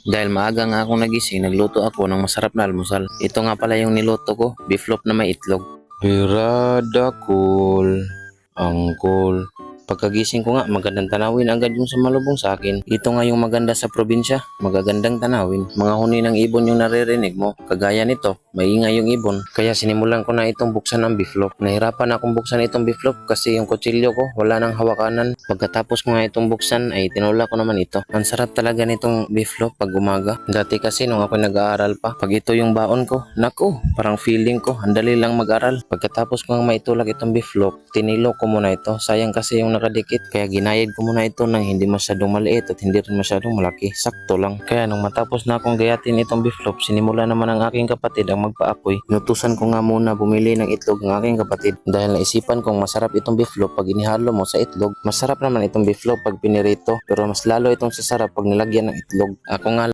Dahil maaga nga akong nagising, nagluto ako ng masarap na almusal. Ito nga pala yung niluto ko, beefloaf na may itlog. Birada cool, angkol. Pagkagising ko nga, magandang tanawin agad yung sumalubong sa akin. Ito nga yung maganda sa probinsya, magagandang tanawin. Mga huni ng ibon yung naririnig mo. Kagaya nito, maingay yung ibon. Kaya sinimulan ko na itong buksan ang beefloaf. Nahirapan akong buksan itong beefloaf kasi yung kutsilyo ko wala nang hawakanan. Pagkatapos ko nga itong buksan ay tinula ko naman ito. Ang sarap talaga nitong beefloaf pag umaga. Dati kasi nung ako nag-aaral pa, pag ito yung baon ko, naku, parang feeling ko, ang dali lang mag-aral. Pagkatapos ko nga maitulak itong beefloaf, tinilo ko muna ito. Sayang kasi yung nakadikit, kaya ginayad ko muna ito ng hindi masyadong maliit at hindi rin masyadong malaki. Sakto lang. Kaya nung matapos na akong gayatin itong beefloaf, sinimula naman ang aking kapatid ang magpaapoy. Inutusan ko nga muna bumili ng itlog ng aking kapatid dahil naisipan kong masarap itong beefloaf pag inihalo mo sa itlog. Masarap naman itong beefloaf pag pinirito, pero mas lalo itong sasarap pag nilagyan ng itlog. Ako nga